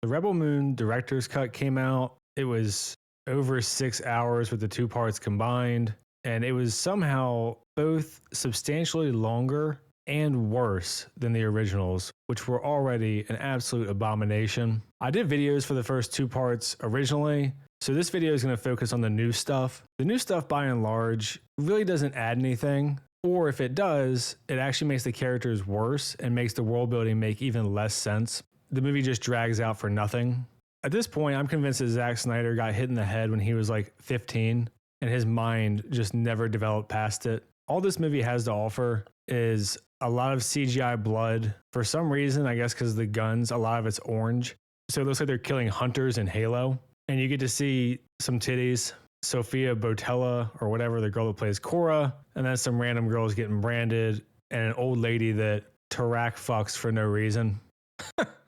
The Rebel Moon director's cut came out. It was over 6 hours with the two parts combined, and it was somehow both substantially longer and worse than the originals, which were already an absolute abomination. I did videos for the first two parts originally, so this video is going to focus on the new stuff. The new stuff, by and large, really doesn't add anything, or if it does, it actually makes the characters worse and makes the world building make even less sense. The movie just drags out for nothing. At this point, I'm convinced that Zack Snyder got hit in the head when he was like 15, and his mind just never developed past it. All this movie has to offer is a lot of CGI blood. For some reason, I guess because the guns, a lot of it's orange. So it looks like they're killing hunters in Halo. And you get to see some titties, Sophia Botella or whatever, the girl that plays Cora, and then some random girls getting branded, and an old lady that Tarak fucks for no reason.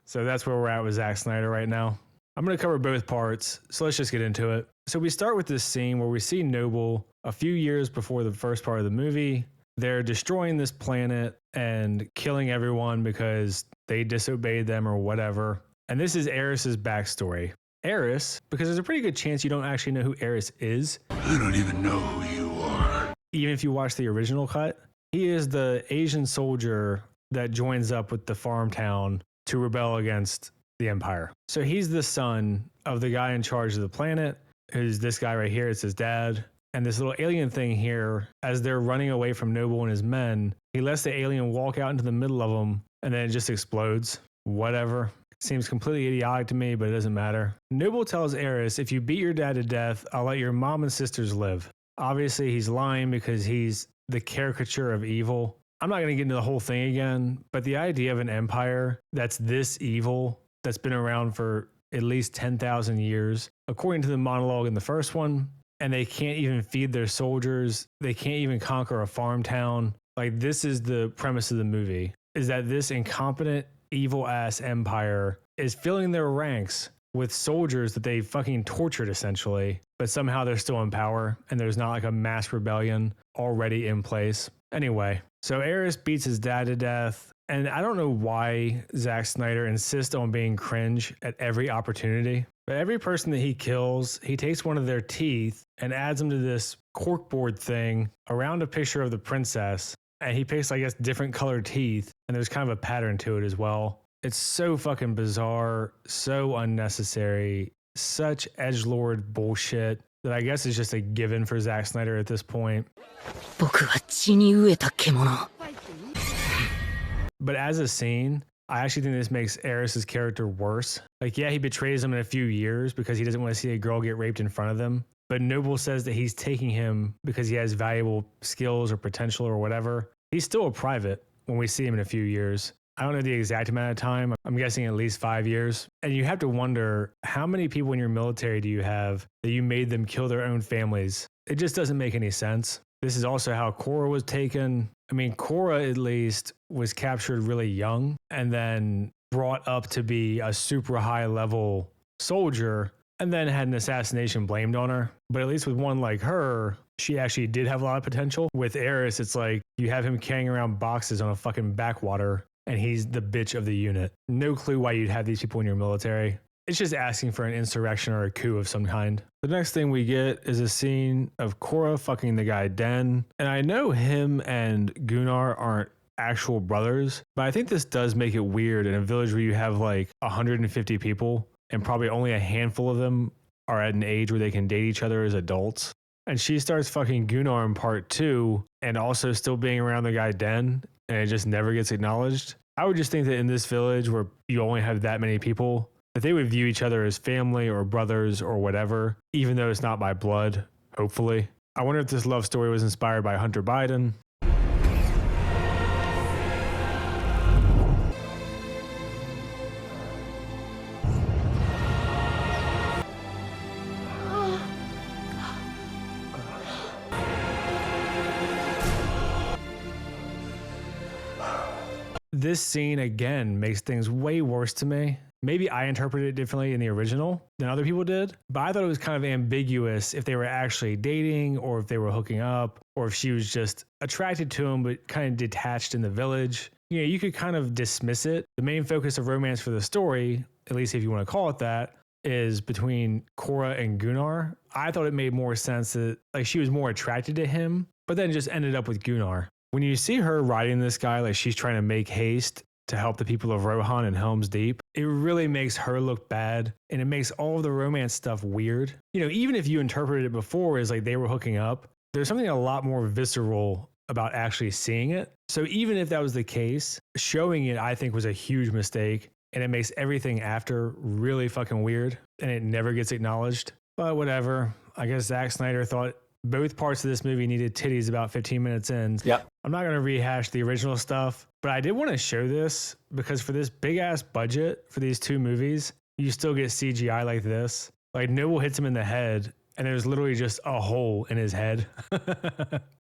So that's where we're at with Zack Snyder right now. I'm going to cover both parts, so let's just get into it. So we start with this scene where we see Noble a few years before the first part of the movie. They're destroying this planet and killing everyone because they disobeyed them or whatever. And this is Aris's backstory. Aris, because there's a pretty good chance you don't actually know who Aris is. I don't even know who you are. Even if you watch the original cut, he is the Asian soldier that joins up with the farm town to rebel against the Empire. So he's the son of the guy in charge of the planet, who's this guy right here. It's his dad. And this little alien thing here, as they're running away from Noble and his men, he lets the alien walk out into the middle of them, and then it just explodes. Whatever. Seems completely idiotic to me, but it doesn't matter. Noble tells Aris, if you beat your dad to death, I'll let your mom and sisters live. Obviously, he's lying because he's the caricature of evil. I'm not going to get into the whole thing again, but the idea of an empire that's this evil, that's been around for at least 10,000 years, according to the monologue in the first one, and they can't even feed their soldiers. They can't even conquer a farm town. Like, this is the premise of the movie, is that this incompetent, evil-ass empire is filling their ranks with soldiers that they fucking tortured, essentially, but somehow they're still in power, and there's not like a mass rebellion already in place. Anyway, so Aris beats his dad to death, and I don't know why Zack Snyder insists on being cringe at every opportunity. But every person that he kills, he takes one of their teeth and adds them to this corkboard thing around a picture of the princess. And he picks, I guess, different colored teeth. And there's kind of a pattern to it as well. It's so fucking bizarre, so unnecessary, such edgelord bullshit that I guess is just a given for Zack Snyder at this point. But as a scene, I actually think this makes Aris's character worse. Like, yeah, he betrays him in a few years because he doesn't want to see a girl get raped in front of them. But Noble says that he's taking him because he has valuable skills or potential or whatever. He's still a private when we see him in a few years. I don't know the exact amount of time. I'm guessing at least 5 years. And you have to wonder, how many people in your military do you have that you made them kill their own families? It just doesn't make any sense. This is also how Cora was taken. I mean, Cora at least was captured really young and then brought up to be a super high level soldier and then had an assassination blamed on her. But at least with one like her, she actually did have a lot of potential. With Aris, it's like you have him carrying around boxes on a fucking backwater and he's the bitch of the unit. No clue why you'd have these people in your military. It's just asking for an insurrection or a coup of some kind. The next thing we get is a scene of Cora fucking the guy Den. And I know him and Gunnar aren't actual brothers, but I think this does make it weird in a village where you have like 150 people and probably only a handful of them are at an age where they can date each other as adults. And she starts fucking Gunnar in part 2 and also still being around the guy Den, and it just never gets acknowledged. I would just think that in this village where you only have that many people, that they would view each other as family or brothers or whatever, even though it's not by blood, hopefully. I wonder if this love story was inspired by Hunter Biden. This scene, again, makes things way worse to me. Maybe I interpreted it differently in the original than other people did, but I thought it was kind of ambiguous if they were actually dating or if they were hooking up or if she was just attracted to him but kind of detached in the village. you know, you could kind of dismiss it. The main focus of romance for the story, at least if you want to call it that, is between Cora and Gunnar. I thought it made more sense that like she was more attracted to him, but then just ended up with Gunnar. When you see her riding this guy like she's trying to make haste to help the people of Rohan and Helm's Deep, it really makes her look bad, and it makes all of the romance stuff weird. You know, even if you interpreted it before as like they were hooking up, there's something a lot more visceral about actually seeing it. So even if that was the case, showing it I think was a huge mistake, and it makes everything after really fucking weird, and it never gets acknowledged. But whatever. I guess Zack Snyder thought both parts of this movie needed titties about 15 minutes in. Yep. I'm not going to rehash the original stuff, but I did want to show this because for this big ass budget for these two movies, you still get CGI like this. Like Noble hits him in the head and there's literally just a hole in his head.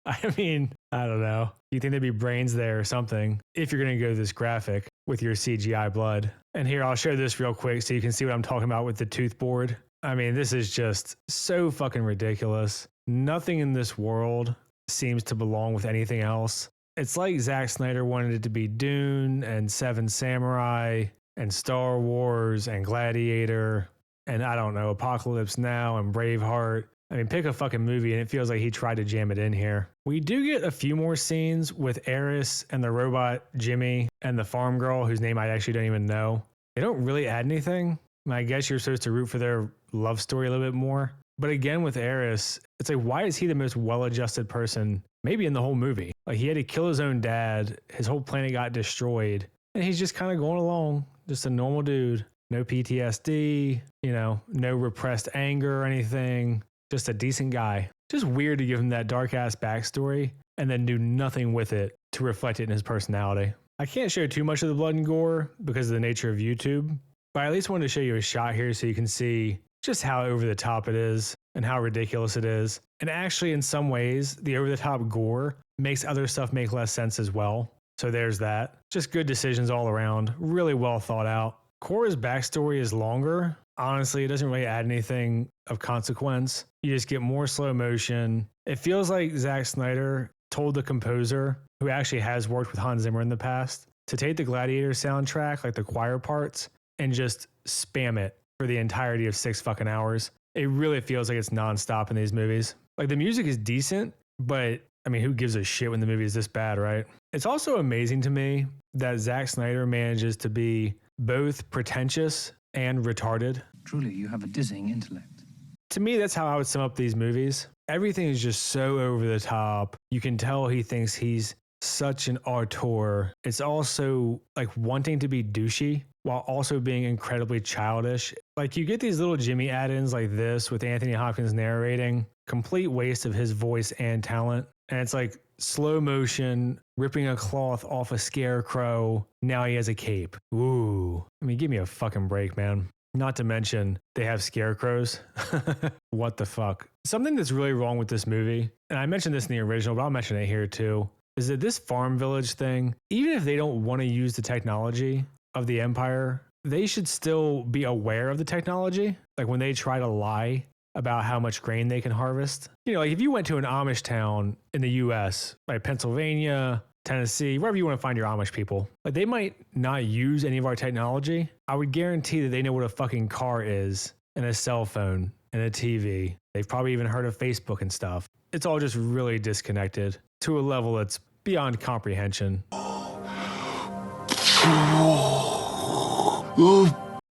I mean, I don't know. You think there'd be brains there or something if you're going to go this graphic with your CGI blood. And here, I'll show this real quick so you can see what I'm talking about with the tooth board. I mean, this is just so fucking ridiculous. Nothing in this world seems to belong with anything else. It's like Zack Snyder wanted it to be Dune and Seven Samurai and Star Wars and Gladiator and I don't know, Apocalypse Now and Braveheart. I mean, pick a fucking movie and it feels like he tried to jam it in here. We do get a few more scenes with Aris and the robot Jimmy and the farm girl whose name I actually don't even know. They don't really add anything. I guess you're supposed to root for their love story a little bit more. But again, with Aris, it's like, why is he the most well-adjusted person maybe in the whole movie? Like he had to kill his own dad. His whole planet got destroyed. And he's just kind of going along. Just a normal dude. No PTSD, you know, no repressed anger or anything. Just a decent guy. Just weird to give him that dark-ass backstory and then do nothing with it to reflect it in his personality. I can't show too much of the blood and gore because of the nature of YouTube, but I at least wanted to show you a shot here so you can see just how over the top it is and how ridiculous it is. And actually, in some ways, the over the top gore makes other stuff make less sense as well. So there's that. Just good decisions all around. Really well thought out. Cora's backstory is longer. Honestly, it doesn't really add anything of consequence. You just get more slow motion. It feels like Zack Snyder told the composer, who actually has worked with Hans Zimmer in the past, to take the Gladiator soundtrack, like the choir parts, and just spam it for the entirety of 6 fucking hours. It really feels like it's nonstop in these movies. Like the music is decent, but I mean, who gives a shit when the movie is this bad, right? It's also amazing to me that Zack Snyder manages to be both pretentious and retarded. Truly, you have a dizzying intellect. To me, that's how I would sum up these movies. Everything is just so over the top. You can tell he thinks he's such an auteur. It's also like wanting to be douchey while also being incredibly childish. Like you get these little Jimmy add-ins like this with Anthony Hopkins narrating, complete waste of his voice and talent. And it's like slow motion, ripping a cloth off a scarecrow. Now he has a cape. Ooh. I mean, give me a fucking break, man. Not to mention, they have scarecrows. What the fuck? Something that's really wrong with this movie, and I mentioned this in the original, but I'll mention it here too, is that this farm village thing, even if they don't want to use the technology of the Empire, they should still be aware of the technology. Like when they try to lie about how much grain they can harvest. You know, like if you went to an Amish town in the US, like Pennsylvania, Tennessee, wherever you want to find your Amish people, like they might not use any of our technology. I would guarantee that they know what a fucking car is and a cell phone and a TV. They've probably even heard of Facebook and stuff. It's all just really disconnected to a level that's beyond comprehension.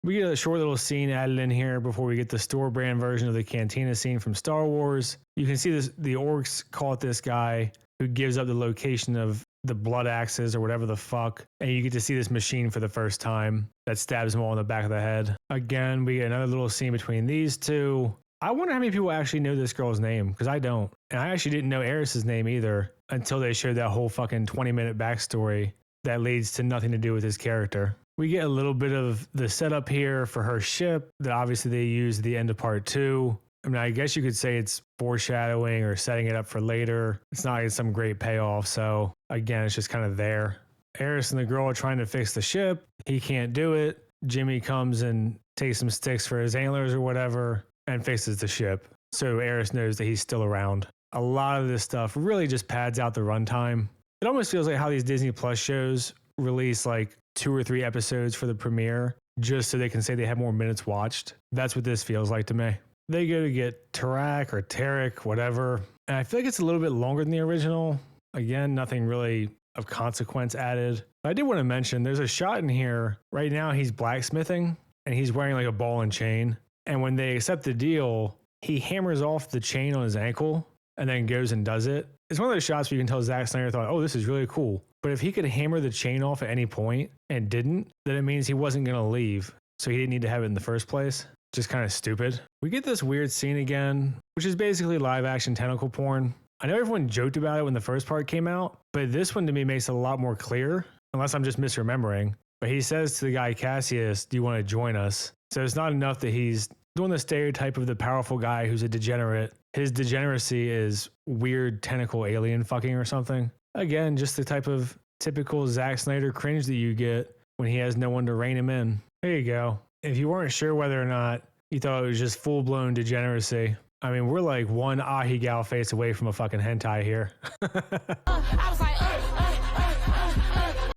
We get a short little scene added in here before we get the store brand version of the cantina scene from Star Wars. You can see this, the orcs call it this guy who gives up the location of the blood axes or whatever the fuck. And you get to see this machine for the first time that stabs them all in the back of the head. Again, we get another little scene between these two. I wonder how many people actually know this girl's name, because I don't. And I actually didn't know Aris's name either until they showed that whole fucking 20-minute backstory that leads to nothing to do with his character. We get a little bit of the setup here for her ship that obviously they use at the end of part 2. I mean, I guess you could say it's foreshadowing or setting it up for later. It's not like some great payoff. So again, it's just kind of there. Aris and the girl are trying to fix the ship. He can't do it. Jimmy comes and takes some sticks for his antlers or whatever and fixes the ship. So Aris knows that he's still around. A lot of this stuff really just pads out the runtime. It almost feels like how these Disney Plus shows release like 2 or 3 episodes for the premiere just so they can say they have more minutes watched. That's what this feels like to me. They go to get Tarak or Tarek, whatever. And I feel like it's a little bit longer than the original. Again, nothing really of consequence added. But I did want to mention there's a shot in here. Right now he's blacksmithing and he's wearing like a ball and chain. And when they accept the deal, he hammers off the chain on his ankle and then goes and does it. It's one of those shots where you can tell Zack Snyder thought, oh, this is really cool. But if he could hammer the chain off at any point and didn't, then it means he wasn't going to leave. So he didn't need to have it in the first place. Just kind of stupid. We get this weird scene again, which is basically live action tentacle porn. I know everyone joked about it when the first part came out, but this one to me makes it a lot more clear, unless I'm just misremembering. But he says to the guy Cassius, do you want to join us? So it's not enough that he's doing the stereotype of the powerful guy who's a degenerate. His degeneracy is weird tentacle alien fucking or something. Again, just the type of typical Zack Snyder cringe that you get when he has no one to rein him in. There you go. If you weren't sure whether or not you thought it was just full-blown degeneracy, I mean, we're like one Ahigal face away from a fucking hentai here.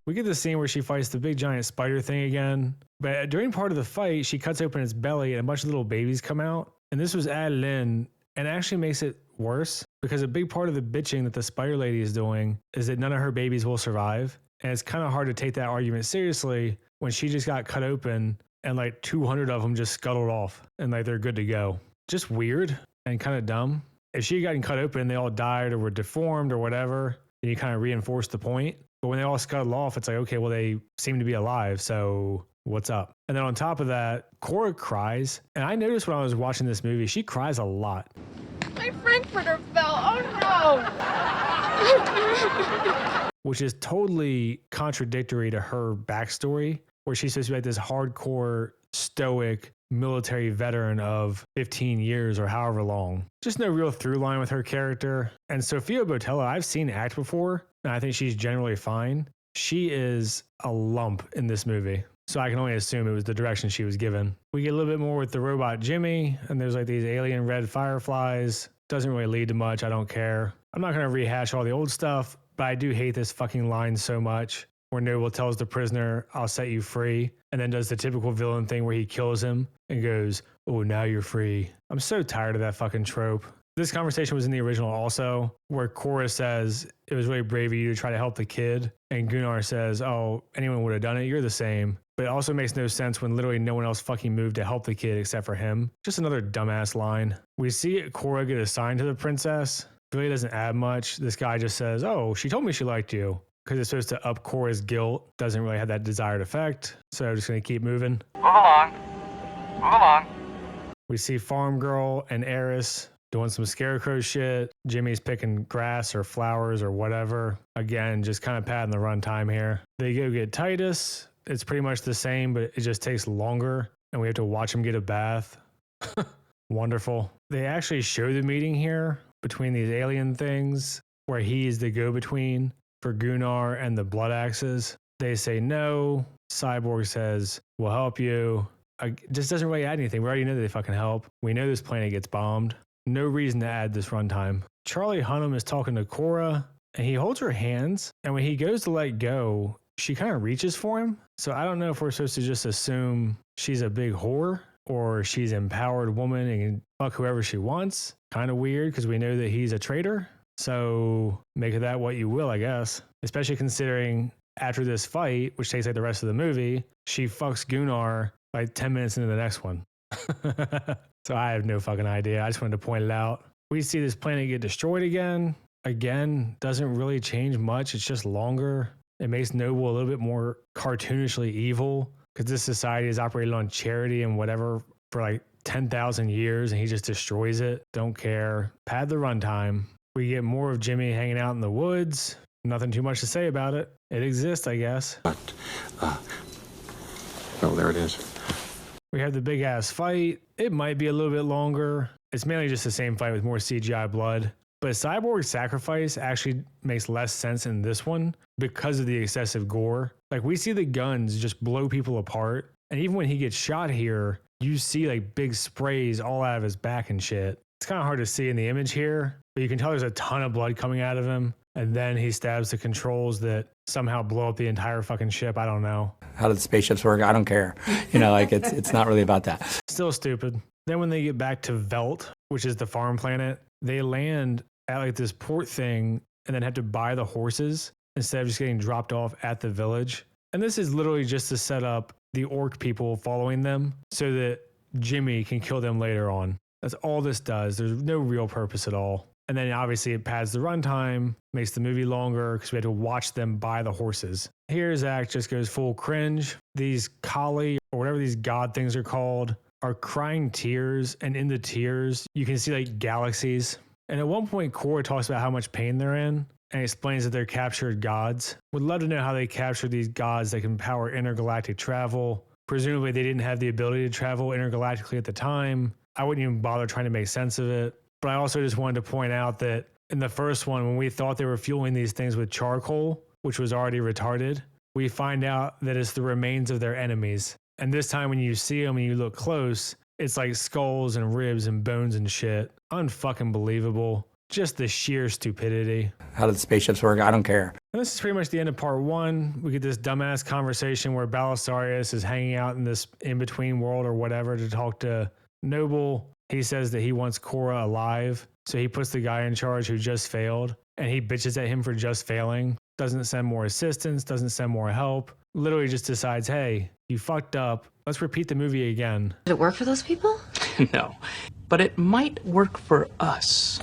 We get the scene where she fights the big giant spider thing again. But during part of the fight, she cuts open its belly and a bunch of little babies come out. And this was added in and actually makes it worse because a big part of the bitching that the spider lady is doing is that none of her babies will survive. And it's kind of hard to take that argument seriously when she just got cut open and like 200 of them just scuttled off and like they're good to go. Just weird and kind of dumb. If she had gotten cut open and they all died or were deformed or whatever, then you kind of reinforce the point. But when they all scuttle off, it's like, okay, well, they seem to be alive, so what's up? And then on top of that, Cora cries. And I noticed when I was watching this movie, she cries a lot. My Frankfurter fell. Oh no! Which is totally contradictory to her backstory, where she's supposed to be like this hardcore, stoic, military veteran of 15 years or however long. Just no real through line with her character. And Sofia Boutella, I've seen act before, and I think she's generally fine. She is a lump in this movie. So I can only assume it was the direction she was given. We get a little bit more with the robot Jimmy, and there's like these alien red fireflies. Doesn't really lead to much. I don't care. I'm not going to rehash all the old stuff, but I do hate this fucking line so much where Noble tells the prisoner, I'll set you free, and then does the typical villain thing where he kills him and goes, oh, now you're free. I'm so tired of that fucking trope. This conversation was in the original also, where Cora says, it was really brave of you to try to help the kid. And Gunnar says, oh, anyone would have done it. You're the same. But it also makes no sense when literally no one else fucking moved to help the kid except for him. Just another dumbass line. We see Cora get assigned to the princess. Really doesn't add much. This guy just says, oh, she told me she liked you. Because it's supposed to up Cora's guilt. Doesn't really have that desired effect. So I'm just going to keep moving. Move along. Move along. We see Farm Girl and Aris doing some scarecrow shit. Jimmy's picking grass or flowers or whatever. Again, just kind of padding the runtime here. They go get Titus. It's pretty much the same, but it just takes longer. And we have to watch him get a bath. Wonderful. They actually show the meeting here between these alien things where he's the go-between for Gunnar and the Blood Axes. They say no. Cyborg says, we'll help you. Just doesn't really add anything. We already know that they fucking help. We know this planet gets bombed. No reason to add this runtime. Charlie Hunnam is talking to Cora, and he holds her hands, and when he goes to let go, she kind of reaches for him. So I don't know if we're supposed to just assume she's a big whore, or she's an empowered woman and can fuck whoever she wants. Kind of weird, because we know that he's a traitor. So make of that what you will, I guess. Especially considering after this fight, which takes like the rest of the movie, she fucks Gunnar like 10 minutes into the next one. So I have no fucking idea. I just wanted to point it out. We see this planet get destroyed again. Again, doesn't really change much. It's just longer. It makes Noble a little bit more cartoonishly evil because this society is operated on charity and whatever for like 10,000 years, and he just destroys it. Don't care. Pad the runtime. We get more of Jimmy hanging out in the woods. Nothing too much to say about it. It exists, I guess. But, well, there it is. We have the big ass fight. It might be a little bit longer. It's mainly just the same fight with more CGI blood. But Cyborg's sacrifice actually makes less sense in this one because of the excessive gore. Like, we see the guns just blow people apart. And even when he gets shot here, you see like big sprays all out of his back and shit. It's kind of hard to see in the image here, but you can tell there's a ton of blood coming out of him. And then he stabs the controls that somehow blow up the entire fucking ship. I don't know. How did the spaceships work? I don't care. Like it's not really about that. Still stupid. Then when they get back to Velt, which is the farm planet, they land at like this port thing and then have to buy the horses instead of just getting dropped off at the village. And this is literally just to set up the orc people following them so that Jimmy can kill them later on. That's all this does. There's no real purpose at all. And then obviously it pads the runtime, makes the movie longer because we had to watch them buy the horses. Here, Zack just goes full cringe. These Kali, or whatever these god things are called, are crying tears. And in the tears, you can see like galaxies. And at one point, Korra talks about how much pain they're in and explains that they're captured gods. Would love to know how they captured these gods that can power intergalactic travel. Presumably, they didn't have the ability to travel intergalactically at the time. I wouldn't even bother trying to make sense of it. But I also just wanted to point out that in the first one, when we thought they were fueling these things with charcoal, which was already retarded, we find out that it's the remains of their enemies. And this time when you see them and you look close, it's like skulls and ribs and bones and shit. Unfucking believable. Just the sheer stupidity. How did the spaceships work? I don't care. And this is pretty much the end of part one. We get this dumbass conversation where Belisarius is hanging out in this in-between world or whatever to talk to Noble. He says that he wants Korra alive. So he puts the guy in charge who just failed. And he bitches at him for just failing. Doesn't send more assistance, doesn't send more help. Literally just decides, hey, you fucked up. Let's repeat the movie again. Did it work for those people? No, but it might work for us.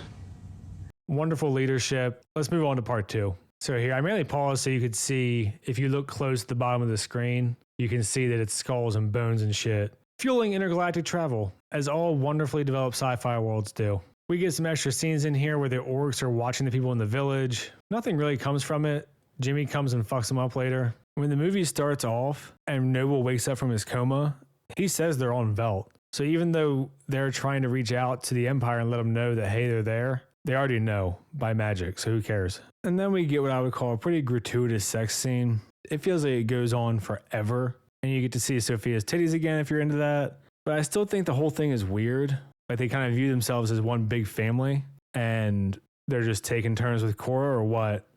Wonderful leadership. Let's move on to part two. So here, I mainly paused so you could see, if you look close at the bottom of the screen, you can see that it's skulls and bones and shit. Fueling intergalactic travel, as all wonderfully developed sci-fi worlds do. We get some extra scenes in here where the orcs are watching the people in the village. Nothing really comes from it. Jimmy comes and fucks them up later. When the movie starts off and Noble wakes up from his coma, he says they're on Velt. So even though they're trying to reach out to the Empire and let them know that, hey, they're there, they already know by magic, so who cares? And then we get what I would call a pretty gratuitous sex scene. It feels like it goes on forever, and you get to see Sophia's titties again if you're into that. But I still think the whole thing is weird. Like they kind of view themselves as one big family, and they're just taking turns with Korra or what?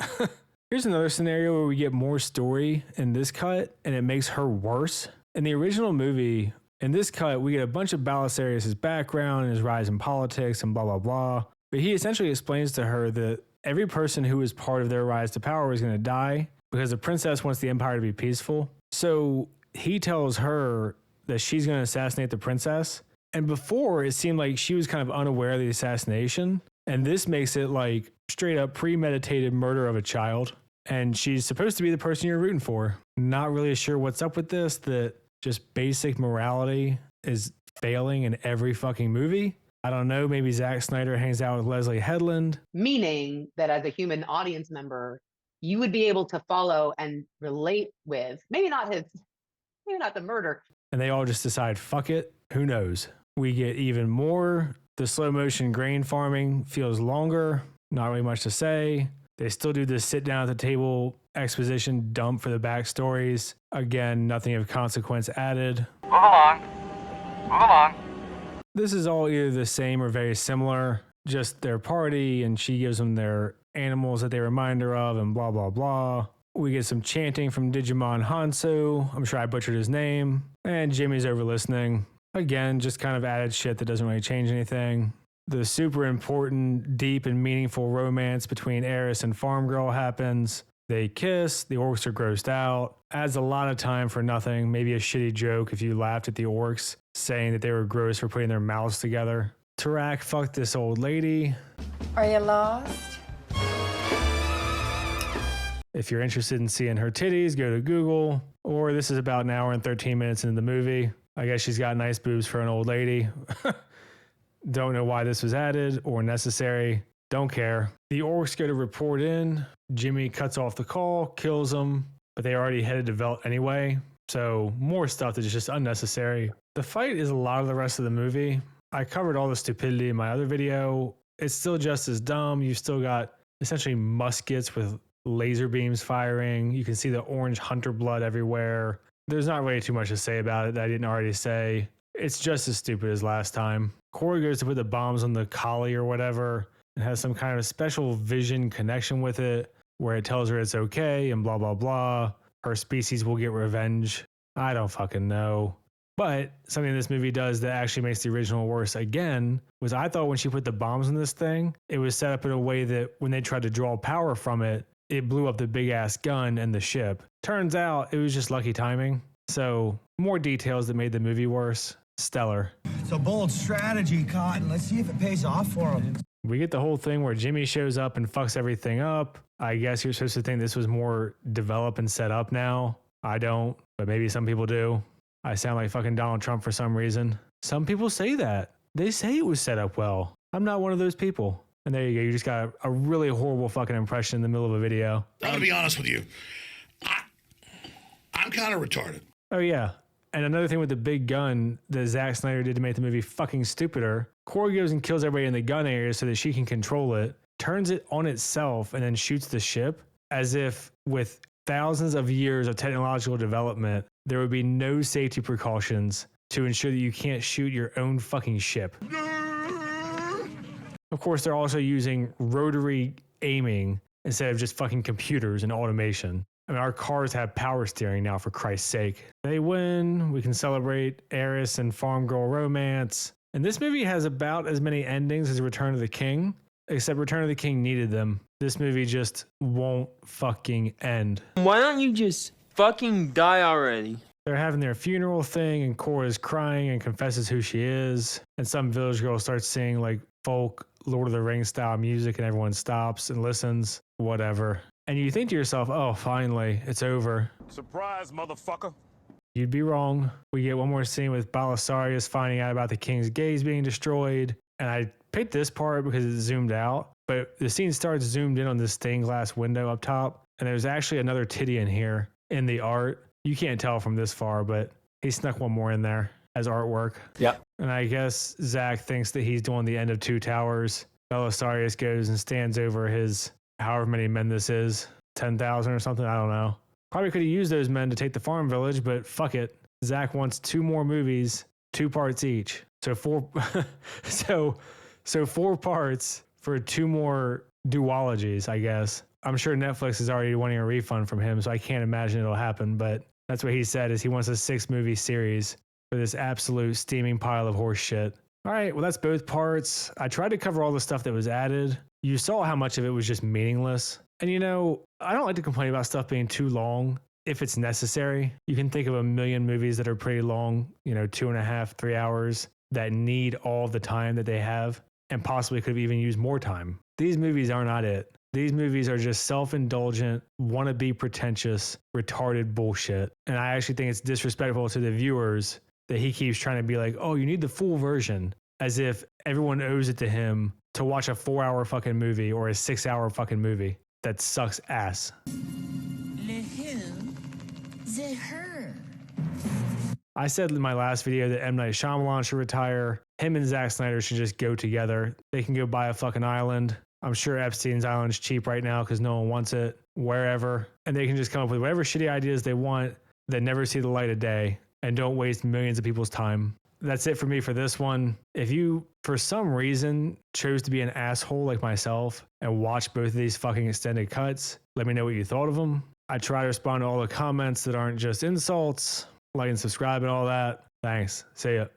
Here's another scenario where we get more story in this cut, and it makes her worse. In the original movie, in this cut, we get a bunch of Belisarius' background and his rise in politics and blah, blah, blah. But he essentially explains to her that every person who is part of their rise to power is going to die because the princess wants the empire to be peaceful. So he tells her that she's going to assassinate the princess. And before, it seemed like she was kind of unaware of the assassination. And this makes it like straight up premeditated murder of a child. And she's supposed to be the person you're rooting for. Not really sure what's up with this, that just basic morality is failing in every fucking movie. I don't know, maybe Zack Snyder hangs out with Leslie Headland. Meaning that as a human audience member, you would be able to follow and relate with, maybe not the murder. And they all just decide, fuck it, who knows? We get even more. The slow motion grain farming feels longer, not really much to say. They still do this sit down at the table exposition dump for the backstories. Again, nothing of consequence added. Move along. Move along. This is all either the same or very similar, just their party, and she gives them their animals that they remind her of, and blah, blah, blah. We get some chanting from Digimon Hanzo. I'm sure I butchered his name. And Jimmy's over listening. Again, just kind of added shit that doesn't really change anything. The super important, deep, and meaningful romance between Aris and Farm Girl happens. They kiss, the orcs are grossed out. Adds a lot of time for nothing. Maybe a shitty joke if you laughed at the orcs, saying that they were gross for putting their mouths together. Tarak fucked this old lady. Are you lost? If you're interested in seeing her titties, go to Google. Or this is about an hour and 13 minutes into the movie. I guess she's got nice boobs for an old lady. Don't know why this was added or necessary. Don't care. The orcs go to report in. Jimmy cuts off the call, kills them, but they already headed to Velt anyway. So more stuff that is just unnecessary. The fight is a lot of the rest of the movie. I covered all the stupidity in my other video. It's still just as dumb. You've still got essentially muskets with laser beams firing. You can see the orange hunter blood everywhere. There's not really too much to say about it that I didn't already say. It's just as stupid as last time. Korra goes to put the bombs on the collie or whatever, and has some kind of special vision connection with it where it tells her it's okay and blah, blah, blah. Her species will get revenge. I don't fucking know. But something this movie does that actually makes the original worse again was I thought when she put the bombs in this thing, it was set up in a way that when they tried to draw power from it, it blew up the big ass gun and the ship. Turns out it was just lucky timing. So more details that made the movie worse. Stellar. It's a bold strategy, Cotton. Let's see if it pays off for him. We get the whole thing where Jimmy shows up and fucks everything up. I guess you're supposed to think this was more developed and set up now. I don't, but maybe some people do. I sound like fucking Donald Trump for some reason. Some people say that. They say it was set up well. I'm not one of those people. And there you go. You just got a really horrible fucking impression in the middle of a video. I'm going to be honest with you. I'm kind of retarded. Oh, yeah. And another thing with the big gun that Zack Snyder did to make the movie fucking stupider, Corey goes and kills everybody in the gun area so that she can control it, turns it on itself, and then shoots the ship as if with thousands of years of technological development, there would be no safety precautions to ensure that you can't shoot your own fucking ship. Of course, they're also using rotary aiming instead of just fucking computers and automation. I mean, our cars have power steering now, for Christ's sake. They win. We can celebrate Aris and farm girl romance. And this movie has about as many endings as Return of the King, except Return of the King needed them. This movie just won't fucking end. Why don't you just fucking die already? They're having their funeral thing, and Cora's crying and confesses who she is. And some village girl starts singing like folk Lord of the Rings style music, and everyone stops and listens. Whatever. And you think to yourself, oh, finally, it's over. Surprise, motherfucker. You'd be wrong. We get one more scene with Belisarius finding out about the king's gaze being destroyed. And I picked this part because it's zoomed out. But the scene starts zoomed in on this stained glass window up top. And there's actually another titty in here in the art. You can't tell from this far, but he snuck one more in there as artwork. Yep. And I guess Zach thinks that he's doing the end of Two Towers. Belisarius goes and stands over his however many men this is, 10,000 or something, I don't know. Probably could have used those men to take the farm village, but fuck it. Zach wants 2 more movies, 2 parts each. So 4 4 parts for 2 more duologies, I guess. I'm sure Netflix is already wanting a refund from him, so I can't imagine it'll happen, but that's what he said, is he wants a 6-movie series for this absolute steaming pile of horse shit. All right, well, that's both parts. I tried to cover all the stuff that was added. You saw how much of it was just meaningless. And you know, I don't like to complain about stuff being too long if it's necessary. You can think of a million movies that are pretty long, 2.5, 3 hours, that need all the time that they have and possibly could have even used more time. These movies are not it. These movies are just self-indulgent, wannabe pretentious, retarded bullshit. And I actually think it's disrespectful to the viewers that he keeps trying to be like, oh, you need the full version, as if everyone owes it to him to watch a 4-hour fucking movie or a 6-hour fucking movie that sucks ass. Le who? The her. I said in my last video that M. Night Shyamalan should retire. Him and Zack Snyder should just go together. They can go buy a fucking island. I'm sure Epstein's island's cheap right now because no one wants it, wherever. And they can just come up with whatever shitty ideas they want that never see the light of day and don't waste millions of people's time. That's it for me for this one. If you, for some reason, chose to be an asshole like myself and watch both of these fucking extended cuts, let me know what you thought of them. I try to respond to all the comments that aren't just insults. Like and subscribe and all that. Thanks. See ya.